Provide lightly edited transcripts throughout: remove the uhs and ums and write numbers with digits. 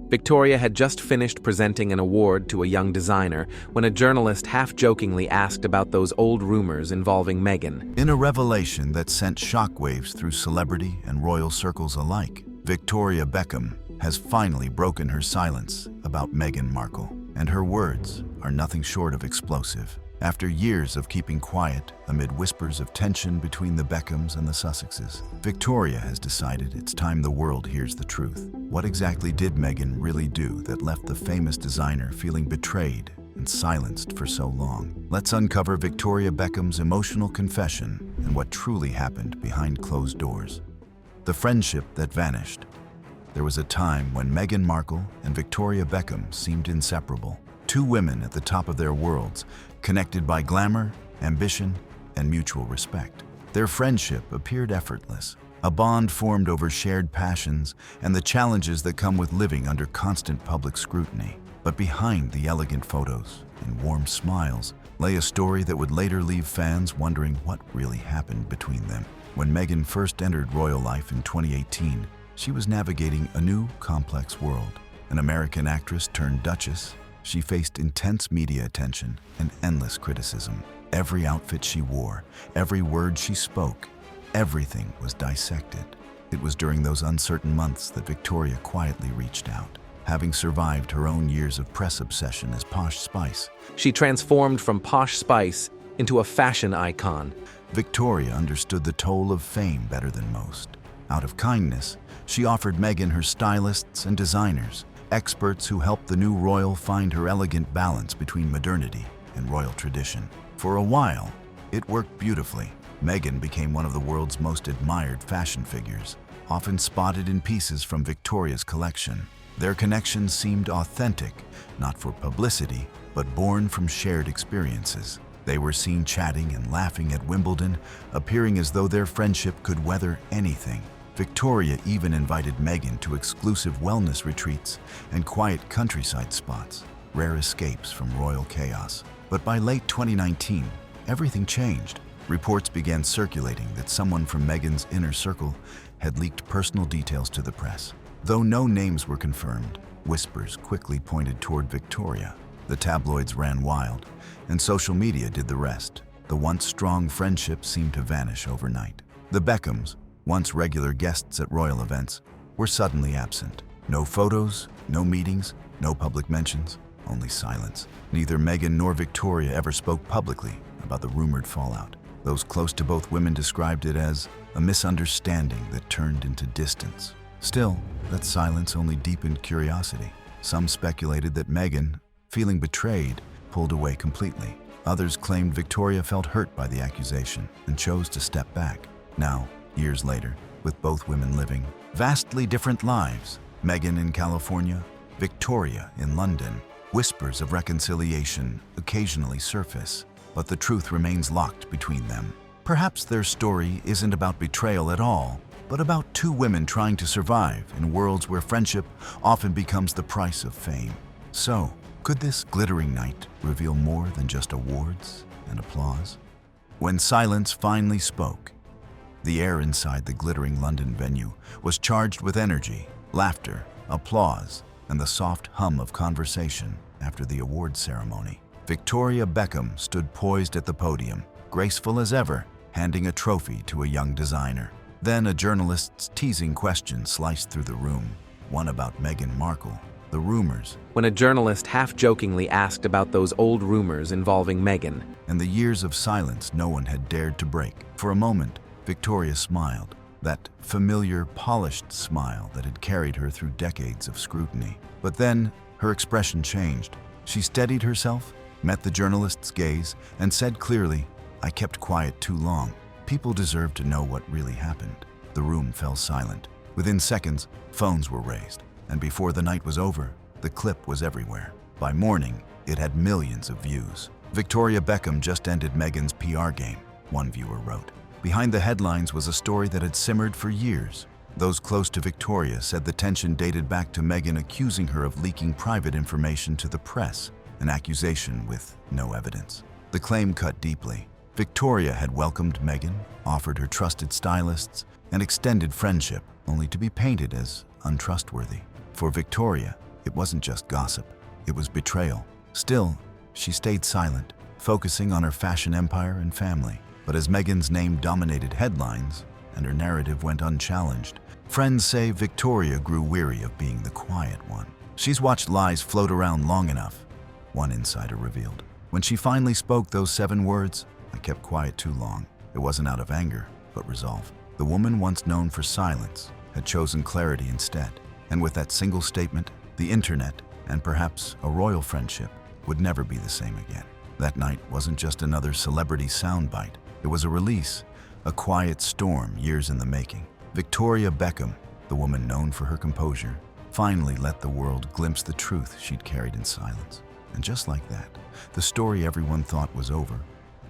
Victoria had just finished presenting an award to a young designer when a journalist half-jokingly asked about those old rumors involving Meghan. In a revelation that sent shockwaves through celebrity and royal circles alike, Victoria Beckham has finally broken her silence about Meghan Markle, and her words are nothing short of explosive. After years of keeping quiet amid whispers of tension between the Beckhams and the Sussexes, Victoria has decided it's time the world hears the truth. What exactly did Meghan really do that left the famous designer feeling betrayed and silenced for so long? Let's uncover Victoria Beckham's emotional confession and what truly happened behind closed doors. The friendship that vanished. There was a time when Meghan Markle and Victoria Beckham seemed inseparable. Two women at the top of their worlds, connected by glamour, ambition, and mutual respect. Their friendship appeared effortless, a bond formed over shared passions and the challenges that come with living under constant public scrutiny. But behind the elegant photos and warm smiles lay a story that would later leave fans wondering what really happened between them. When Meghan first entered royal life in 2018, she was navigating a new, complex world. An American actress turned duchess, she faced intense media attention and endless criticism. Every outfit she wore, every word she spoke, everything was dissected. It was during those uncertain months that Victoria quietly reached out. Having survived her own years of press obsession as Posh Spice, She transformed from Posh Spice into a fashion icon. Victoria understood the toll of fame better than most. Out of kindness, she offered Meghan her stylists and designers, experts who helped the new royal find her elegant balance between modernity and royal tradition. For a while, it worked beautifully. Meghan became one of the world's most admired fashion figures, often spotted in pieces from Victoria's collection. Their connection seemed authentic, not for publicity, but born from shared experiences. They were seen chatting and laughing at Wimbledon, appearing as though their friendship could weather anything. Victoria even invited Meghan to exclusive wellness retreats and quiet countryside spots, rare escapes from royal chaos. But by late 2019, everything changed. Reports began circulating that someone from Meghan's inner circle had leaked personal details to the press. Though no names were confirmed, whispers quickly pointed toward Victoria. The tabloids ran wild, and social media did the rest. The once strong friendship seemed to vanish overnight. The Beckhams, once regular guests at royal events, were suddenly absent. No photos, no meetings, no public mentions, only silence. Neither Meghan nor Victoria ever spoke publicly about the rumored fallout. Those close to both women described it as a misunderstanding that turned into distance. Still, that silence only deepened curiosity. Some speculated that Meghan, feeling betrayed, pulled away completely. Others claimed Victoria felt hurt by the accusation and chose to step back. Now, years later, with both women living vastly different lives, Meghan in California, Victoria in London, whispers of reconciliation occasionally surface, but the truth remains locked between them. Perhaps their story isn't about betrayal at all, but about two women trying to survive in worlds where friendship often becomes the price of fame. So, could this glittering night reveal more than just awards and applause? When silence finally spoke, the air inside the glittering London venue was charged with energy, laughter, applause, and the soft hum of conversation after the award ceremony. Victoria Beckham stood poised at the podium, graceful as ever, handing a trophy to a young designer. Then a journalist's teasing question sliced through the room, one about Meghan Markle. The rumors, When a journalist half-jokingly asked about those old rumors involving Meghan. and the years of silence no one had dared to break. For a moment, Victoria smiled, that familiar, polished smile that had carried her through decades of scrutiny. But then, her expression changed. She steadied herself, met the journalist's gaze, and said clearly, "I kept quiet too long. People deserve to know what really happened." The room fell silent. Within seconds, phones were raised, and before the night was over, the clip was everywhere. By morning, it had millions of views. "Victoria Beckham just ended Meghan's PR game," one viewer wrote. Behind the headlines was a story that had simmered for years. Those close to Victoria said the tension dated back to Meghan accusing her of leaking private information to the press, an accusation with no evidence. The claim cut deeply. Victoria had welcomed Meghan, offered her trusted stylists, and extended friendship, only to be painted as untrustworthy. For Victoria, It wasn't just gossip, it was betrayal. Still, she stayed silent, focusing on her fashion empire and family. But as Meghan's name dominated headlines and her narrative went unchallenged, friends say Victoria grew weary of being the quiet one. She's watched lies float around long enough, one insider revealed. When she finally spoke those 7 words, "I kept quiet too long," it wasn't out of anger, but resolve. The woman once known for silence had chosen clarity instead. And with that single statement, the internet, and perhaps a royal friendship, would never be the same again. That night wasn't just another celebrity soundbite. It was a release, a quiet storm years in the making. Victoria Beckham, the woman known for her composure, finally let the world glimpse the truth she'd carried in silence. And just like that, the story everyone thought was over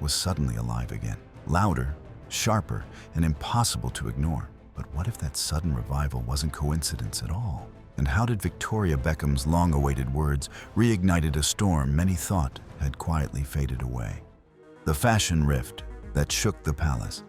was suddenly alive again. Louder, sharper, and impossible to ignore. But what if that sudden revival wasn't coincidence at all? And how did Victoria Beckham's long-awaited words reignited a storm many thought had quietly faded away? The fashion rift that shook the palace.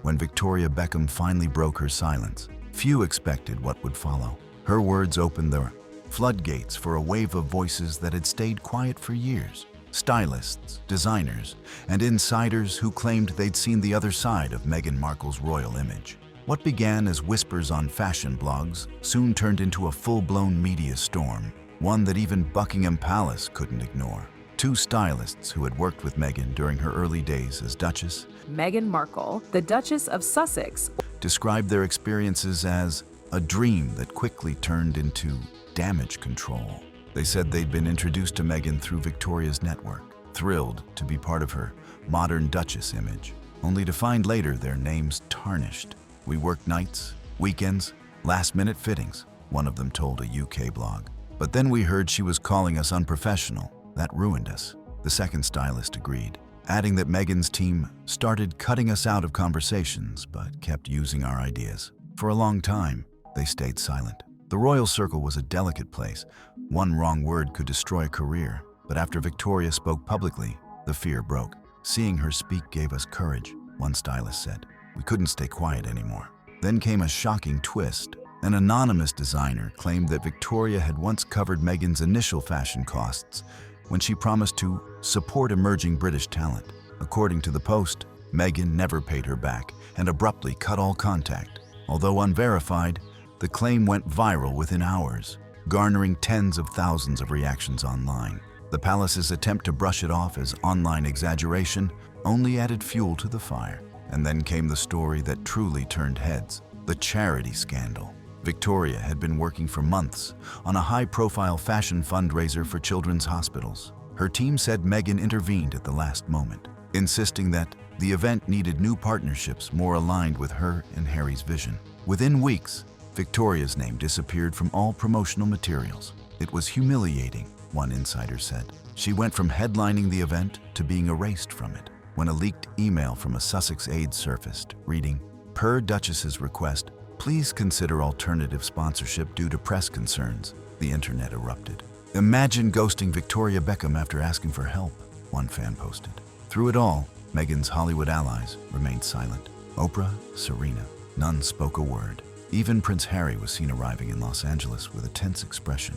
When Victoria Beckham finally broke her silence, few expected what would follow. Her words opened the floodgates for a wave of voices that had stayed quiet for years. Stylists, designers, and insiders who claimed they'd seen the other side of Meghan Markle's royal image. What began as whispers on fashion blogs soon turned into a full-blown media storm, one that even Buckingham Palace couldn't ignore. 2 stylists who had worked with Meghan during her early days as Duchess, Meghan Markle, the Duchess of Sussex, described their experiences as a dream that quickly turned into damage control. They said they'd been introduced to Meghan through Victoria's network, thrilled to be part of her modern Duchess image, only to find later their names tarnished. "We worked nights, weekends, last-minute fittings," one of them told a UK blog. "But then we heard she was calling us unprofessional. That ruined us," the second stylist agreed, adding that Meghan's team started cutting us out of conversations but kept using our ideas. For a long time, they stayed silent. The royal circle was a delicate place. One wrong word could destroy a career. But after Victoria spoke publicly, the fear broke. "Seeing her speak gave us courage," one stylist said. "We couldn't stay quiet anymore." Then came a shocking twist. An anonymous designer claimed that Victoria had once covered Meghan's initial fashion costs when she promised to support emerging British talent. According to the Post, Meghan never paid her back and abruptly cut all contact. Although unverified, the claim went viral within hours, garnering tens of thousands of reactions online. The palace's attempt to brush it off as online exaggeration only added fuel to the fire. And then came the story that truly turned heads, the charity scandal. Victoria had been working for months on a high-profile fashion fundraiser for children's hospitals. Her team said Meghan intervened at the last moment, insisting that the event needed new partnerships more aligned with her and Harry's vision. Within weeks, Victoria's name disappeared from all promotional materials. "It was humiliating," one insider said. "She went from headlining the event to being erased from it." When a leaked email from a Sussex aide surfaced, reading, "Per Duchess's request, please consider alternative sponsorship due to press concerns," the internet erupted. "Imagine ghosting Victoria Beckham after asking for help," one fan posted. Through it all, Meghan's Hollywood allies remained silent. Oprah, Serena, none spoke a word. Even Prince Harry was seen arriving in Los Angeles with a tense expression,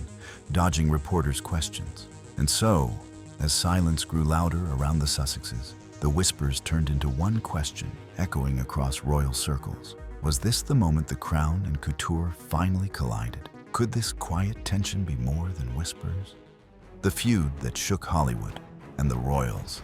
dodging reporters' questions. And so, as silence grew louder around the Sussexes, the whispers turned into one question, echoing across royal circles. Was this the moment the crown and couture finally collided? Could this quiet tension be more than whispers? The feud that shook Hollywood and the royals.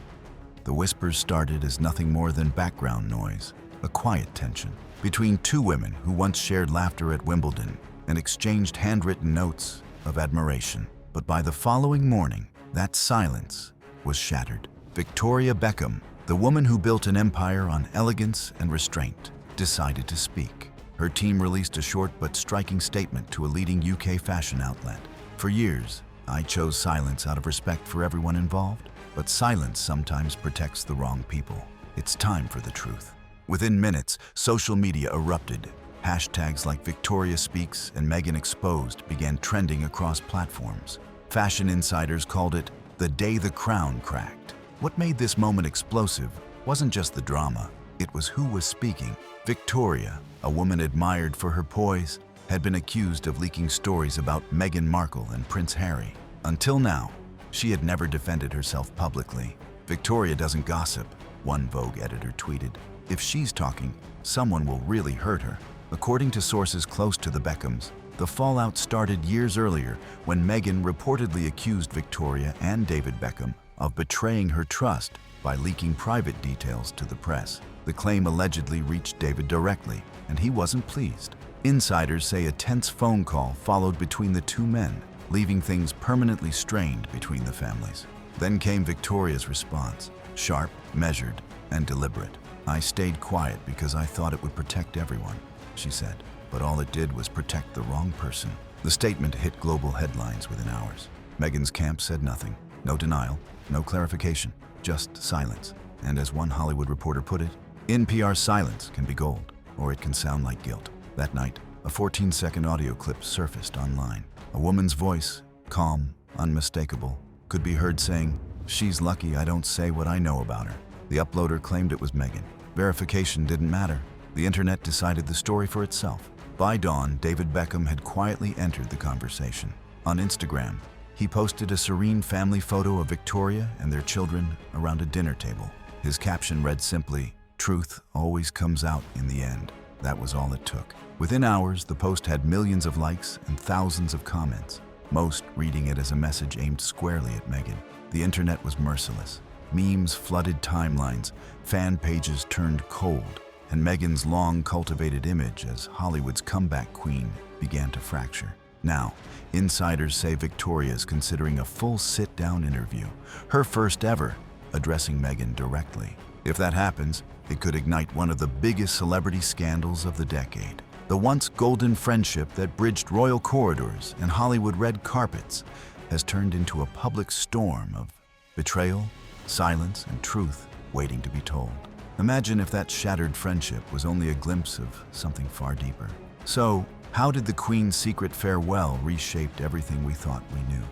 The whispers started as nothing more than background noise, a quiet tension between 2 women who once shared laughter at Wimbledon and exchanged handwritten notes of admiration. But by the following morning, that silence was shattered. Victoria Beckham, the woman who built an empire on elegance and restraint, decided to speak. Her team released a short but striking statement to a leading UK fashion outlet. "For years, I chose silence out of respect for everyone involved, but silence sometimes protects the wrong people. It's time for the truth." Within minutes, social media erupted. Hashtags like Victoria Speaks and Meghan Exposed began trending across platforms. Fashion insiders called it the day the crown cracked. What made this moment explosive wasn't just the drama, it was who was speaking. Victoria, a woman admired for her poise, had been accused of leaking stories about Meghan Markle and Prince Harry. Until now, she had never defended herself publicly. "Victoria doesn't gossip," one Vogue editor tweeted. "If she's talking, someone will really hurt her." According to sources close to the Beckhams, the fallout started years earlier when Meghan reportedly accused Victoria and David Beckham of betraying her trust by leaking private details to the press. The claim allegedly reached David directly, and he wasn't pleased. Insiders say a tense phone call followed between the two men, leaving things permanently strained between the families. Then came Victoria's response, sharp, measured, and deliberate. "I stayed quiet because I thought it would protect everyone," she said, but all it did was protect the wrong person. The statement hit global headlines within hours. Meghan's camp said nothing. No denial, no clarification, just silence. And as one Hollywood reporter put it, NPR silence can be gold, or it can sound like guilt. That night, a 14-second audio clip surfaced online. A woman's voice, calm, unmistakable, could be heard saying, "She's lucky I don't say what I know about her." The uploader claimed it was Meghan. Verification didn't matter. The internet decided the story for itself. By dawn, David Beckham had quietly entered the conversation. On Instagram, he posted a serene family photo of Victoria and their children around a dinner table. His caption read simply, "Truth always comes out in the end." That was all it took. Within hours, the post had millions of likes and thousands of comments, most reading it as a message aimed squarely at Meghan. The internet was merciless. Memes flooded timelines, fan pages turned cold, and Meghan's long-cultivated image as Hollywood's comeback queen began to fracture. Now, insiders say Victoria is considering a full sit-down interview, her first ever, addressing Meghan directly. If that happens, it could ignite one of the biggest celebrity scandals of the decade. The once golden friendship that bridged royal corridors and Hollywood red carpets has turned into a public storm of betrayal, silence, and truth waiting to be told. Imagine if that shattered friendship was only a glimpse of something far deeper. So, how did the Queen's secret farewell reshape everything we thought we knew?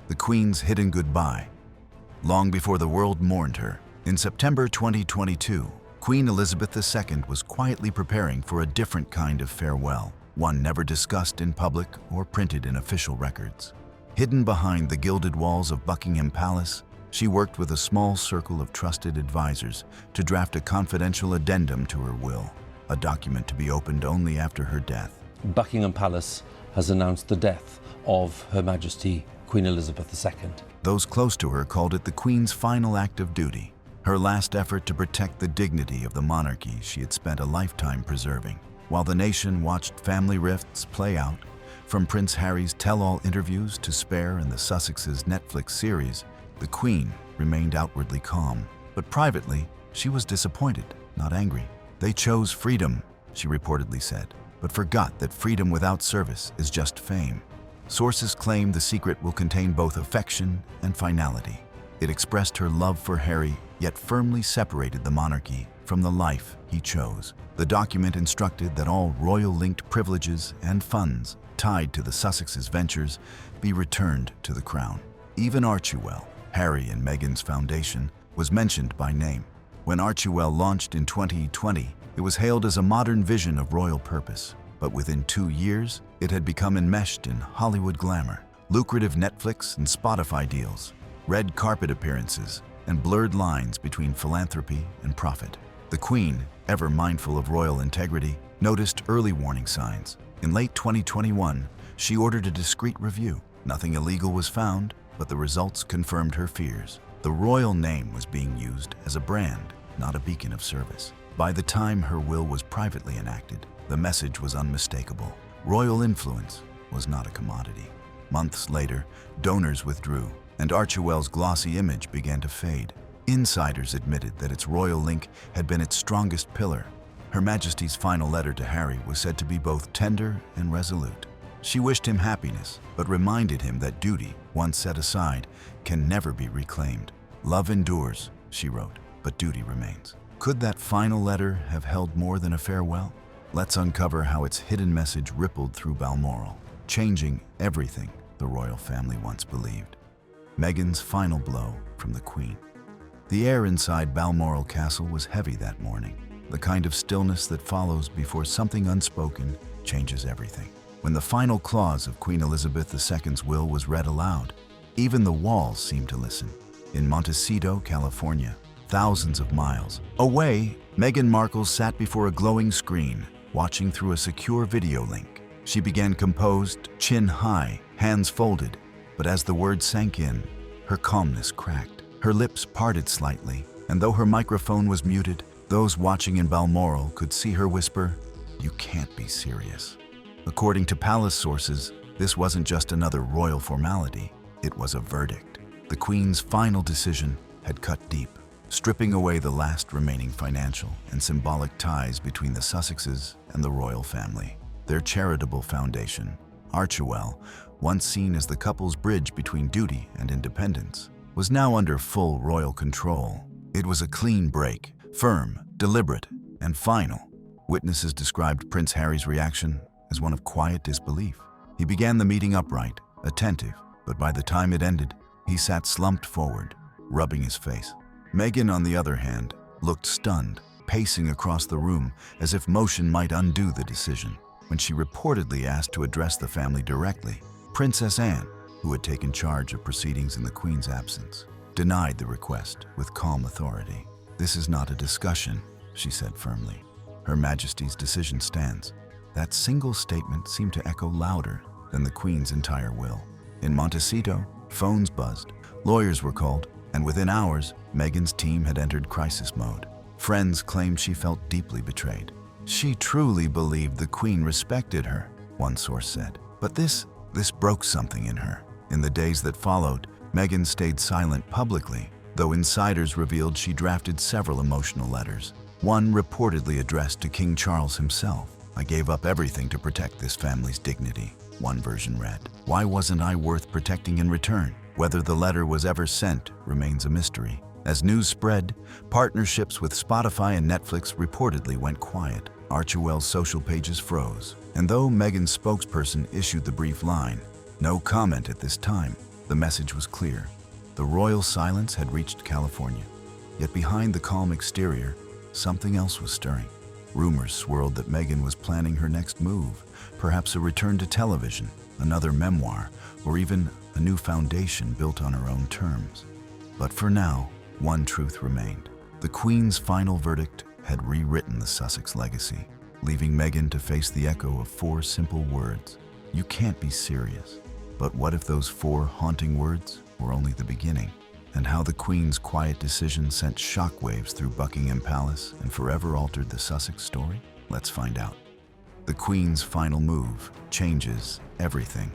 The Queen's hidden goodbye. Long before the world mourned her, in September 2022, Queen Elizabeth II was quietly preparing for a different kind of farewell, one never discussed in public or printed in official records. Hidden behind the gilded walls of Buckingham Palace, she worked with a small circle of trusted advisors to draft a confidential addendum to her will, a document to be opened only after her death. Buckingham Palace has announced the death of Her Majesty Queen Elizabeth II. Those close to her called it the Queen's final act of duty, her last effort to protect the dignity of the monarchy she had spent a lifetime preserving. While the nation watched family rifts play out, from Prince Harry's tell-all interviews to Spare and the Sussexes Netflix series, the Queen remained outwardly calm. But privately, she was disappointed, not angry. "They chose freedom," she reportedly said, but forgot that freedom without service is just fame. Sources claim the secret will contain both affection and finality. It expressed her love for Harry, yet firmly separated the monarchy from the life he chose. The document instructed that all royal-linked privileges and funds tied to the Sussexes' ventures be returned to the crown. Even Archewell, Harry and Meghan's foundation, was mentioned by name. When Archewell launched in 2020, it was hailed as a modern vision of royal purpose. But within 2 years, it had become enmeshed in Hollywood glamour, lucrative Netflix and Spotify deals, red carpet appearances, and blurred lines between philanthropy and profit. The Queen, ever mindful of royal integrity, noticed early warning signs. In late 2021, she ordered a discreet review. Nothing illegal was found, but the results confirmed her fears. The royal name was being used as a brand, not a beacon of service. By the time her will was privately enacted, the message was unmistakable. Royal influence was not a commodity. Months later, donors withdrew, and Archewell's glossy image began to fade. Insiders admitted that its royal link had been its strongest pillar. Her Majesty's final letter to Harry was said to be both tender and resolute. She wished him happiness, but reminded him that duty, once set aside, can never be reclaimed. "Love endures," she wrote, "but duty remains." Could that final letter have held more than a farewell? Let's uncover how its hidden message rippled through Balmoral, changing everything the royal family once believed. Meghan's final blow from the Queen. The air inside Balmoral Castle was heavy that morning, the kind of stillness that follows before something unspoken changes everything. When the final clause of Queen Elizabeth II's will was read aloud, even the walls seemed to listen. In Montecito, California, thousands of miles away, Meghan Markle sat before a glowing screen, watching through a secure video link. She began composed, chin high, hands folded, but as the words sank in, her calmness cracked. Her lips parted slightly, and though her microphone was muted, those watching in Balmoral could see her whisper, "You can't be serious." According to palace sources, this wasn't just another royal formality, it was a verdict. The Queen's final decision had cut deep, stripping away the last remaining financial and symbolic ties between the Sussexes and the royal family. Their charitable foundation, Archewell, once seen as the couple's bridge between duty and independence, was now under full royal control. It was a clean break, firm, deliberate, and final. Witnesses described Prince Harry's reaction as one of quiet disbelief. He began the meeting upright, attentive, but by the time it ended, he sat slumped forward, rubbing his face. Meghan, on the other hand, looked stunned, pacing across the room as if motion might undo the decision. When she reportedly asked to address the family directly, Princess Anne, who had taken charge of proceedings in the Queen's absence, denied the request with calm authority. "This is not a discussion," she said firmly. "Her Majesty's decision stands." That single statement seemed to echo louder than the Queen's entire will. In Montecito, phones buzzed, lawyers were called, and within hours, Meghan's team had entered crisis mode. Friends claimed she felt deeply betrayed. "She truly believed the Queen respected her," one source said. But this broke something in her. In the days that followed, Meghan stayed silent publicly, though insiders revealed she drafted several emotional letters. One reportedly addressed to King Charles himself. "I gave up everything to protect this family's dignity," one version read. "Why wasn't I worth protecting in return?" Whether the letter was ever sent remains a mystery. As news spread, partnerships with Spotify and Netflix reportedly went quiet. Archewell's social pages froze, and though Meghan's spokesperson issued the brief line, "No comment at this time," the message was clear. The royal silence had reached California. Yet behind the calm exterior, something else was stirring. Rumors swirled that Meghan was planning her next move, perhaps a return to television, another memoir, or even a new foundation built on her own terms. But for now, one truth remained. The Queen's final verdict had rewritten the Sussex legacy, leaving Meghan to face the echo of 4 simple words. "You can't be serious." But what if those 4 haunting words were only the beginning? And how the Queen's quiet decision sent shockwaves through Buckingham Palace and forever altered the Sussex story? Let's find out. The Queen's final move changes everything.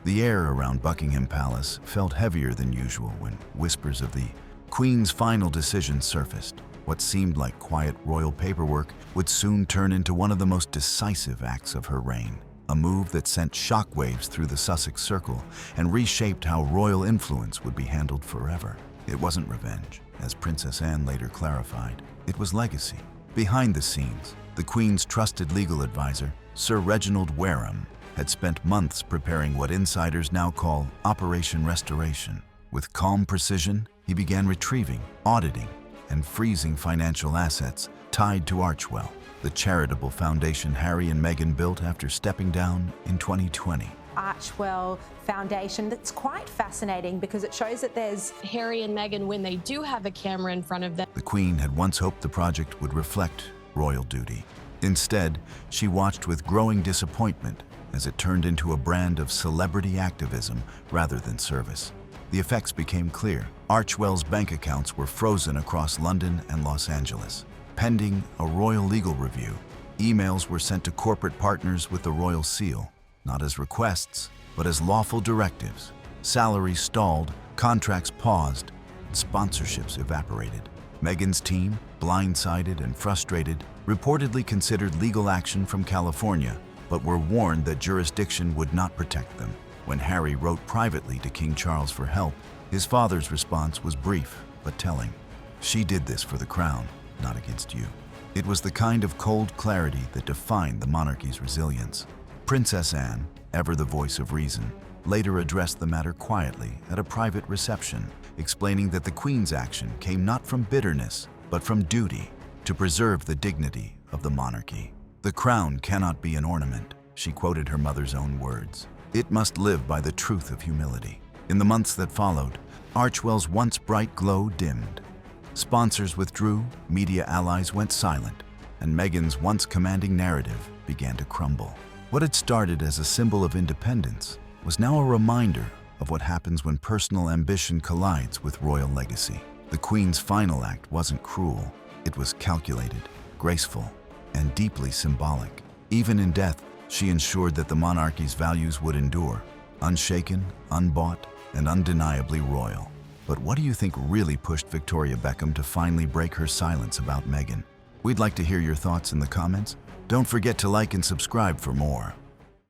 The air around Buckingham Palace felt heavier than usual when whispers of the Queen's final decision surfaced. What seemed like quiet royal paperwork would soon turn into one of the most decisive acts of her reign. A move that sent shockwaves through the Sussex circle and reshaped how royal influence would be handled forever. It wasn't revenge, as Princess Anne later clarified. It was legacy. Behind the scenes, the Queen's trusted legal advisor, Sir Reginald Wareham, had spent months preparing what insiders now call Operation Restoration. With calm precision, he began retrieving, auditing, and freezing financial assets tied to Archewell, the charitable foundation Harry and Meghan built after stepping down in 2020. Archewell Foundation, that's quite fascinating because it shows that there's Harry and Meghan, when they do have a camera in front of them. The Queen had once hoped the project would reflect royal duty. Instead, she watched with growing disappointment as it turned into a brand of celebrity activism rather than service. The effects became clear. Archewell's bank accounts were frozen across London and Los Angeles. Pending a royal legal review, emails were sent to corporate partners with the royal seal, not as requests, but as lawful directives. Salaries stalled, contracts paused, and sponsorships evaporated. Meghan's team, blindsided and frustrated, reportedly considered legal action from California, but were warned that jurisdiction would not protect them. When Harry wrote privately to King Charles for help, his father's response was brief but telling. "She did this for the crown, not against you." It was the kind of cold clarity that defined the monarchy's resilience. Princess Anne, ever the voice of reason, later addressed the matter quietly at a private reception, explaining that the Queen's action came not from bitterness, but from duty to preserve the dignity of the monarchy. The crown cannot be an ornament. she quoted her mother's own words. It must live by the truth of humility. In the months that followed, Archewell's once bright glow dimmed. Sponsors withdrew, media allies went silent, and Meghan's once commanding narrative began to crumble. What had started as a symbol of independence was now a reminder of what happens when personal ambition collides with royal legacy. The Queen's final act wasn't cruel. It was calculated, graceful, and deeply symbolic. Even in death, she ensured that the monarchy's values would endure, unshaken, unbought, and undeniably royal. But what do you think really pushed Victoria Beckham to finally break her silence about Meghan? We'd like to hear your thoughts in the comments. Don't forget to like and subscribe for more.